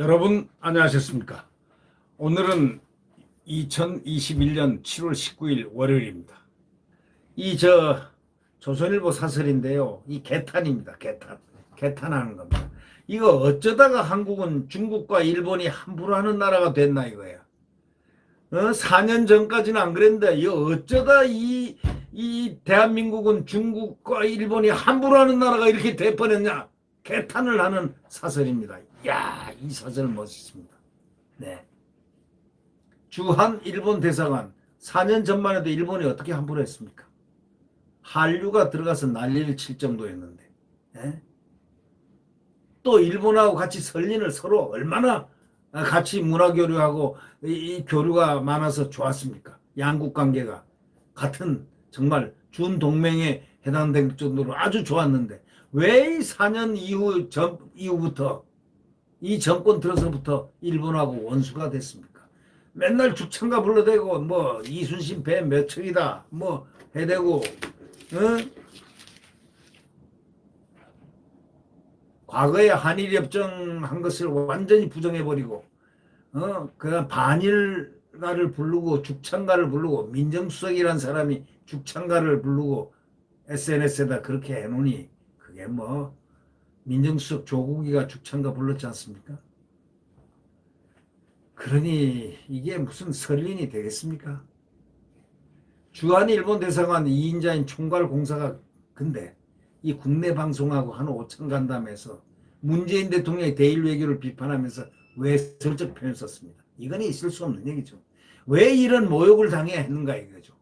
여러분 안녕하셨습니까? 오늘은 2021년 7월 19일 월요일입니다. 조선일보 사설인데요. 이 개탄입니다. 개탄하는 겁니다. 이거 어쩌다가 한국은 중국과 일본이 함부로 하는 나라가 됐나 이거예요. 4년 전까지는 안 그랬는데 이거 어쩌다 이 대한민국은 중국과 일본이 함부로 하는 나라가 이렇게 돼 버렸냐. 개탄을 하는 사설입니다. 야, 이 사설 멋있습니다. 네. 주한 일본 대사관 4년 전만 해도 일본이 어떻게 함부로 했습니까? 한류가 들어가서 난리를 칠 정도였는데. 네? 또 일본하고 같이 설린을 서로 얼마나 같이 문화 교류하고 이 교류가 많아서 좋았습니까? 양국 관계가 같은 정말 준동맹에 해당될 정도로 아주 좋았는데 왜 이 4년 이후부터 이 정권 들어서부터 일본하고 원수가 됐습니까? 맨날 죽창가 불러대고 뭐 이순신 배 몇 척이다 뭐 해대고 과거에 한일협정한 것을 완전히 부정해버리고 그냥 반일가를 부르고 죽창가를 부르고 민정수석이란 사람이 죽창가를 부르고 SNS에다 그렇게 해놓으니 그게 뭐 민정수석 조국이가 죽창가 불렀지 않습니까? 그러니 이게 무슨 설린이 되겠습니까? 주한 일본 대사관 2인자인 총괄공사가 근데 이 국내 방송하고 한 5천 간담회에서 문재인 대통령의 대일 외교를 비판하면서 왜 설적 표현을 썼습니다. 이건 있을 수 없는 얘기죠. 왜 이런 모욕을 당해야 했는가 이거죠.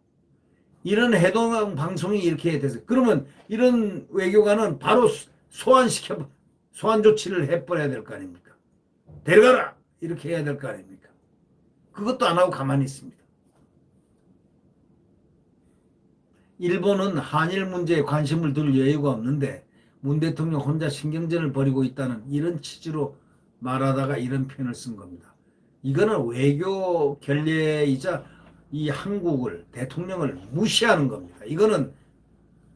이런 해동 방송이 이렇게 돼서 그러면 이런 외교관은 바로 소환 조치를 해버려야 될 거 아닙니까? 데려가라 이렇게 해야 될 거 아닙니까? 그것도 안 하고 가만히 있습니다. 일본은 한일 문제에 관심을 둘 여유가 없는데 문 대통령 혼자 신경전을 벌이고 있다는 이런 취지로 말하다가 이런 표현을 쓴 겁니다. 이거는 외교 결례이자 이 한국을 대통령을 무시하는 겁니다. 이거는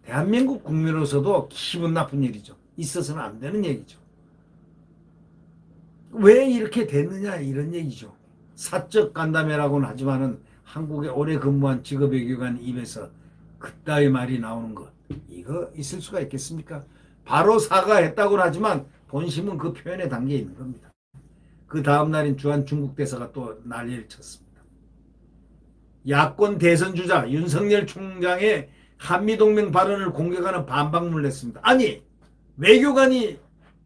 대한민국 국민으로서도 기분 나쁜 일이죠. 있어서는 안 되는 얘기죠. 왜 이렇게 됐느냐 이런 얘기죠. 사적 간담회라고는 하지만은 한국에 오래 근무한 직업외교관 입에서 그따위 말이 나오는 것 이거 있을 수가 있겠습니까? 바로 사과했다고는 하지만 본심은 그 표현에 담겨 있는 겁니다. 그 다음 날인 주한 중국 대사가 또 난리를 쳤습니다. 야권 대선 주자 윤석열 총장의 한미동맹 발언을 공격하는 반박문을 냈습니다. 아니 외교관이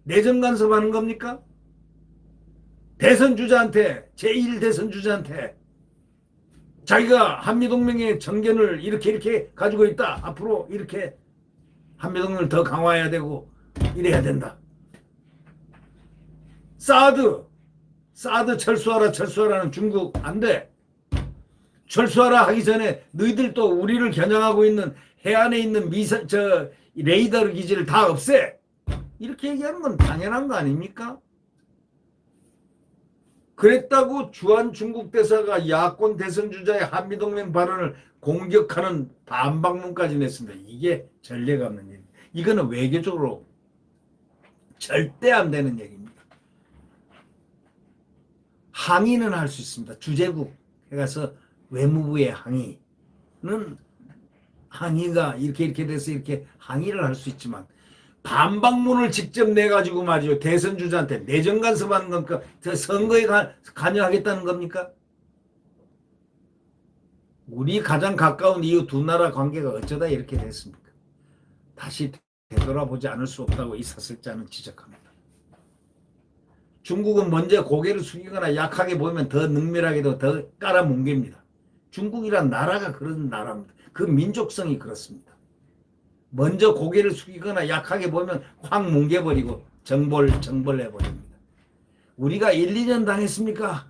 내정 간섭하는 겁니까? 대선 주자한테 제1대선 주자한테 자기가 한미동맹의 정견을 이렇게 가지고 있다. 앞으로 이렇게 한미동맹을 더 강화해야 되고 이래야 된다. 사드 철수하라는 중국 안 돼. 철수하라 하기 전에 너희들 또 우리를 겨냥하고 있는 해안에 있는 레이더 기지를 다 없애. 이렇게 얘기하는 건 당연한 거 아닙니까? 그랬다고 주한 중국 대사가 야권 대선 주자의 한미동맹 발언을 공격하는 반박문까지 냈습니다. 이게 전례가 없는 얘기입니다. 이거는 외교적으로 절대 안 되는 얘기입니다. 항의는 할 수 있습니다. 주재국 해가서 외무부의 항의가 이렇게 돼서 이렇게 항의를 할 수 있지만 반박문을 직접 내가지고 말이죠. 대선 주자한테 내정 간섭하는 겁니까? 선거에 관여하겠다는 겁니까? 우리 가장 가까운 이웃 두 나라 관계가 어쩌다 이렇게 됐습니까? 다시 되돌아보지 않을 수 없다고 이 사설자는 지적합니다. 중국은 먼저 고개를 숙이거나 약하게 보이면 더 능멸하게도 더 깔아뭉갭니다. 중국이란 나라가 그런 나라입니다. 그 민족성이 그렇습니다. 먼저 고개를 숙이거나 약하게 보면 확 뭉개버리고 정벌해버립니다. 우리가 1, 2년 당했습니까?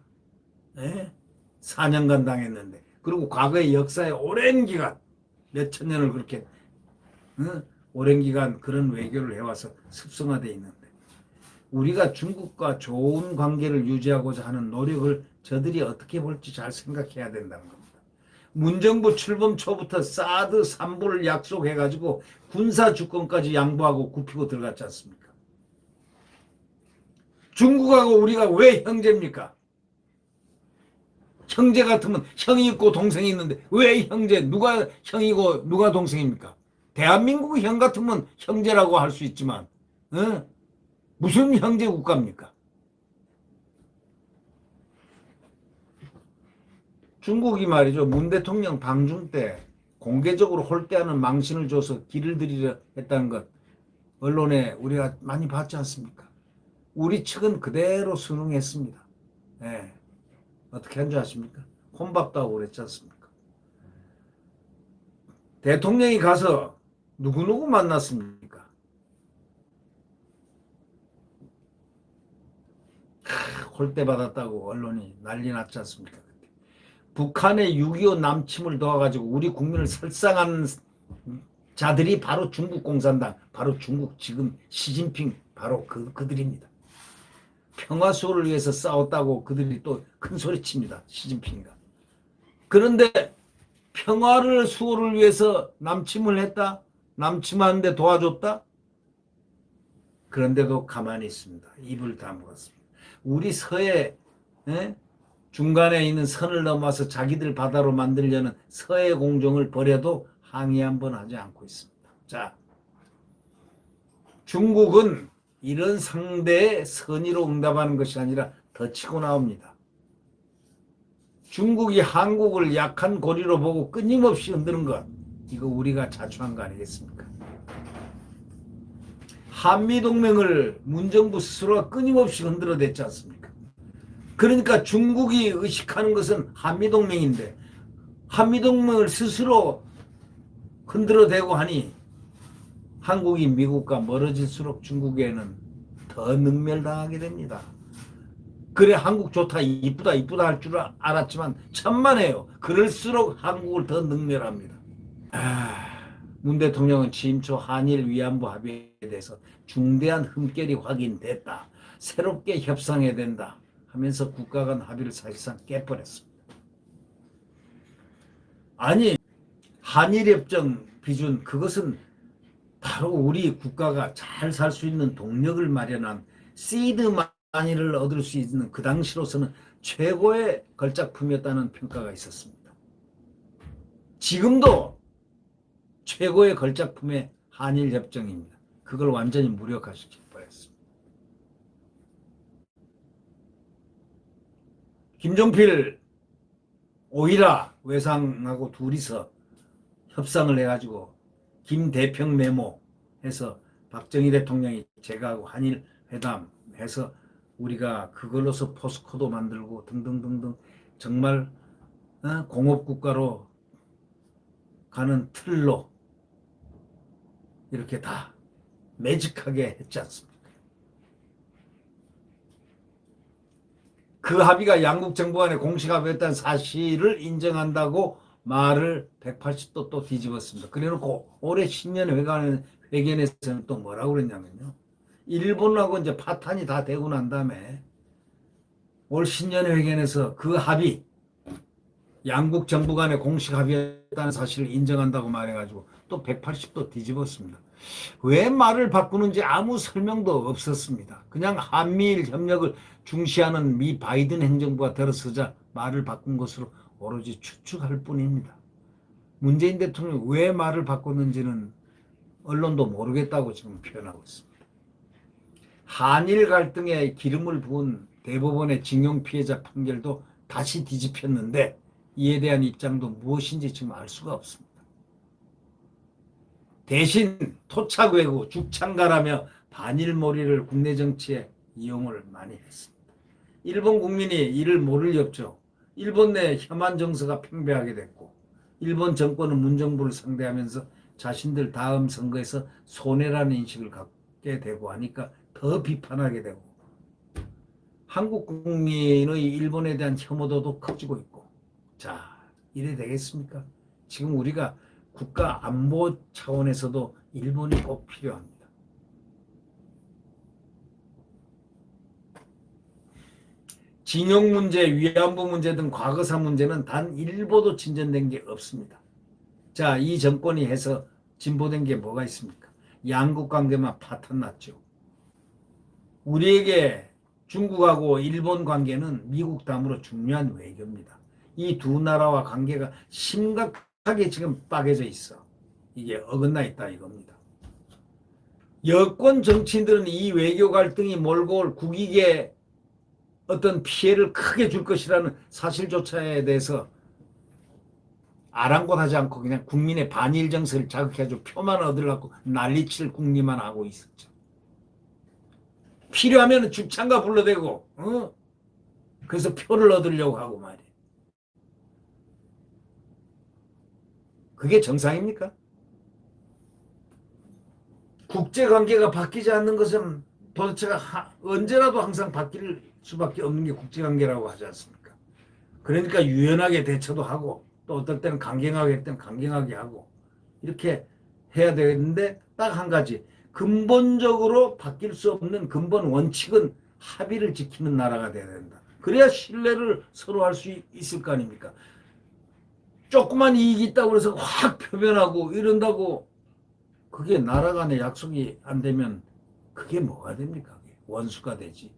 네? 4년간 당했는데 그리고 과거의 역사의 오랜 기간 몇천 년을 그렇게 오랜 기간 그런 외교를 해와서 습성화되어 있는데 우리가 중국과 좋은 관계를 유지하고자 하는 노력을 저들이 어떻게 볼지 잘 생각해야 된다는 겁니다. 문정부 출범 초부터 사드 3부를 약속해가지고 군사 주권까지 양보하고 굽히고 들어갔지 않습니까? 중국하고 우리가 왜 형제입니까? 형제 같으면 형이 있고 동생이 있는데 왜 형제, 누가 형이고 누가 동생입니까? 대한민국 형 같으면 형제라고 할 수 있지만 어? 무슨 형제 국가입니까? 중국이 말이죠. 문 대통령 방중 때 공개적으로 홀대하는 망신을 줘서 길을 들이려 했다는 것 언론에 우리가 많이 봤지 않습니까? 우리 측은 그대로 수긍했습니다. 예. 어떻게 한 줄 아십니까? 혼밥도 하고 그랬지 않습니까? 대통령이 가서 누구누구 만났습니까? 홀대 받았다고 언론이 난리 났지 않습니까? 북한의 6.25 남침을 도와가지고 우리 국민을 설상한 자들이 바로 중국 공산당, 바로 중국 지금 시진핑, 바로 그들입니다. 평화 수호를 위해서 싸웠다고 그들이 또 큰 소리 칩니다. 시진핑이가. 그런데 평화를 수호를 위해서 남침을 했다? 남침하는데 도와줬다? 그런데도 가만히 있습니다. 입을 다물었습니다. 우리 서해 중간에 있는 선을 넘어서 자기들 바다로 만들려는 서해 공정을 버려도 항의 한번 하지 않고 있습니다. 자, 중국은 이런 상대의 선의로 응답하는 것이 아니라 더 치고 나옵니다. 중국이 한국을 약한 고리로 보고 끊임없이 흔드는 것, 이거 우리가 자초한 거 아니겠습니까? 한미동맹을 문정부 스스로가 끊임없이 흔들어댔지 않습니까? 그러니까 중국이 의식하는 것은 한미동맹인데 한미동맹을 스스로 흔들어대고 하니 한국이 미국과 멀어질수록 중국에는 더 능멸당하게 됩니다. 그래 한국 좋다 이쁘다 이쁘다 할 줄 알았지만 천만에요. 그럴수록 한국을 더 능멸합니다. 문 대통령은 취임 초 한일 위안부 합의에 대해서 중대한 흠결이 확인됐다. 새롭게 협상해야 된다 하면서 국가 간 합의를 사실상 깨버렸습니다. 아니 한일협정 비준 그것은 바로 우리 국가가 잘 살 수 있는 동력을 마련한 시드 마니를 얻을 수 있는 그 당시로서는 최고의 걸작품이었다는 평가가 있었습니다. 지금도 최고의 걸작품의 한일협정입니다. 그걸 완전히 무력화시켜 버렸습니다. 김종필, 오이라 외상하고 둘이서 협상을 해가지고 김대평 메모 해서 박정희 대통령이 제가하고 한일 회담 해서 우리가 그걸로서 포스코도 만들고 등등등등 정말 공업국가로 가는 틀로 이렇게 다 매직하게 했지 않습니까? 그 합의가 양국 정부 간의 공식 합의였다는 사실을 인정한다고 말을 180도 또 뒤집었습니다. 그래놓고 올해 신년회견에서는 또 뭐라고 그랬냐면요. 일본하고 이제 파탄이 다 되고 난 다음에 올 신년회견에서 그 합의, 양국 정부 간의 공식 합의였다는 사실을 인정한다고 말해가지고 또 180도 뒤집었습니다. 왜 말을 바꾸는지 아무 설명도 없었습니다. 그냥 한미일 협력을 중시하는 미 바이든 행정부가 들어서자 말을 바꾼 것으로 오로지 추측할 뿐입니다. 문재인 대통령이 왜 말을 바꿨는지는 언론도 모르겠다고 지금 표현하고 있습니다. 한일 갈등에 기름을 부은 대법원의 징용 피해자 판결도 다시 뒤집혔는데 이에 대한 입장도 무엇인지 지금 알 수가 없습니다. 대신 토착외구, 죽창가라며 반일몰이를 국내 정치에 이용을 많이 했습니다. 일본 국민이 이를 모를 리 없죠. 일본 내 혐한 정서가 팽배하게 됐고 일본 정권은 문정부를 상대하면서 자신들 다음 선거에서 손해라는 인식을 갖게 되고 하니까 더 비판하게 되고 한국 국민의 일본에 대한 혐오도도 커지고 있고 자 이래 되겠습니까? 지금 우리가 국가 안보 차원에서도 일본이 꼭 필요합니다. 징용 문제, 위안부 문제 등 과거사 문제는 단 일보도 진전된 게 없습니다. 자, 이 정권이 해서 진보된 게 뭐가 있습니까? 양국 관계만 파탄났죠. 우리에게 중국하고 일본 관계는 미국 다음으로 중요한 외교입니다. 이 두 나라와 관계가 심각하게 지금 빠개져 있어. 이게 어긋나 있다 이겁니다. 여권 정치인들은 이 외교 갈등이 몰고 올 국익에 어떤 피해를 크게 줄 것이라는 사실조차에 대해서 아랑곳하지 않고 그냥 국민의 반일 정서를 자극해줘 표만 얻으려고 난리칠 국리만 하고 있었죠. 필요하면 죽창가 불러대고 그래서 표를 얻으려고 하고 말이에요. 그게 정상입니까? 국제관계가 바뀌지 않는 것은 도대체가 언제라도 항상 바뀔 수밖에 없는 게 국제관계라고 하지 않습니까? 그러니까 유연하게 대처도 하고 또 어떨 때는 강경하게 할 때는 강경하게 하고 이렇게 해야 되는데 딱 한 가지 근본적으로 바뀔 수 없는 근본 원칙은 합의를 지키는 나라가 돼야 된다. 그래야 신뢰를 서로 할 수 있을 거 아닙니까? 조그만 이익이 있다고 해서 확 표변하고 이런다고 그게 나라 간의 약속이 안 되면 그게 뭐가 됩니까? 원수가 되지.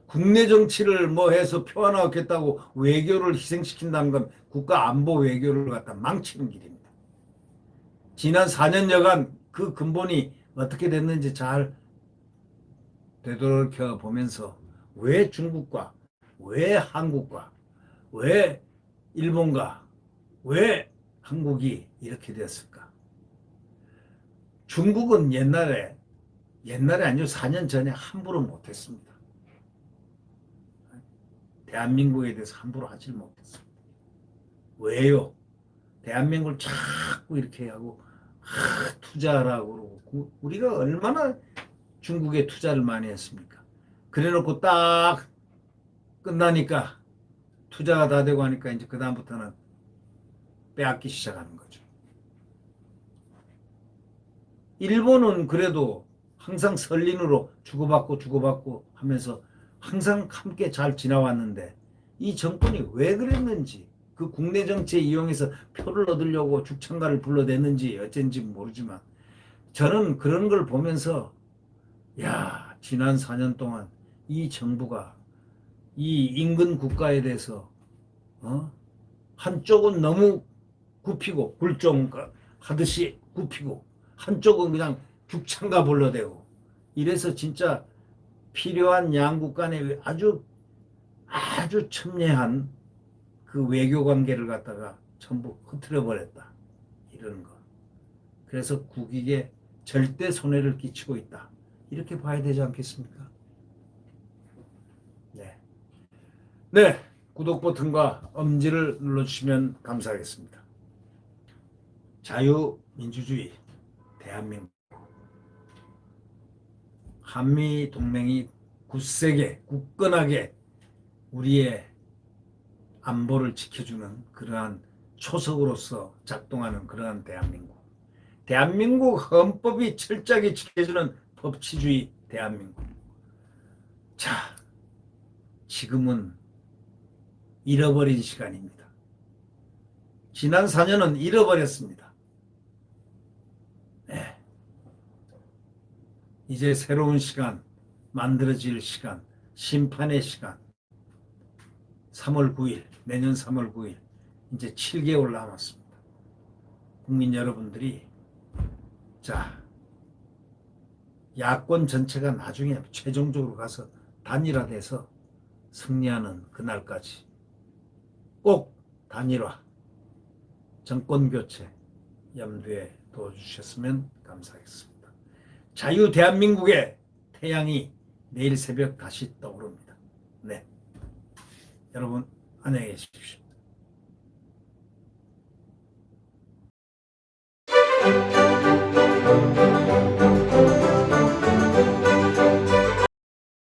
국내 정치를 뭐 해서 표 하나 얻겠다고 외교를 희생시킨다는 건 국가 안보 외교를 갖다 망치는 길입니다. 지난 4년여간 그 근본이 어떻게 됐는지 잘 되돌아켜 보면서 왜 중국과 왜 한국과 왜 일본과 왜 한국이 이렇게 됐을까? 중국은 옛날에 아니요 4년 전에 함부로 못했습니다. 대한민국에 대해서 함부로 하질 못했습니다. 왜요? 대한민국을 자꾸 이렇게 하고 투자하라고 그러고 우리가 얼마나 중국에 투자를 많이 했습니까? 그래놓고 딱 끝나니까 투자가 다 되고 하니까 이제 그 다음부터는 빼앗기 시작하는 거죠. 일본은 그래도 항상 설린으로 주고받고 하면서 항상 함께 잘 지나왔는데 이 정권이 왜 그랬는지 그 국내 정치에 이용해서 표를 얻으려고 죽창가를 불러댔는지 어쩐지 모르지만 저는 그런 걸 보면서 야 지난 4년 동안 이 정부가 이 인근 국가에 대해서 한쪽은 너무 굽히고 굴종하듯이 굽히고 한쪽은 그냥 죽창가 불러대고 이래서 진짜 필요한 양국 간의 아주 첨예한 그 외교 관계를 갖다가 전부 흐트려 버렸다. 이런 거. 그래서 국익에 절대 손해를 끼치고 있다. 이렇게 봐야 되지 않겠습니까? 네. 네. 구독 버튼과 엄지를 눌러주시면 감사하겠습니다. 자유민주주의 대한민국 한미 동맹이 굳세게 굳건하게 우리의 안보를 지켜주는 그러한 초석으로서 작동하는 그러한 대한민국 헌법이 철저하게 지켜주는 법치주의 대한민국. 자, 지금은 잃어버린 시간입니다. 지난 4년은 잃어버렸습니다. 네. 이제 새로운 시간, 만들어질 시간, 심판의 시간, 3월 9일, 내년 3월 9일, 이제 7개월 남았습니다. 국민 여러분들이, 자, 야권 전체가 나중에 최종적으로 가서 단일화돼서 승리하는 그날까지 꼭 단일화, 정권교체 염두에 둬주셨으면 감사하겠습니다. 자유 대한민국의 태양이 내일 새벽 다시 떠오릅니다. 네. 여러분 안녕히 계십시오.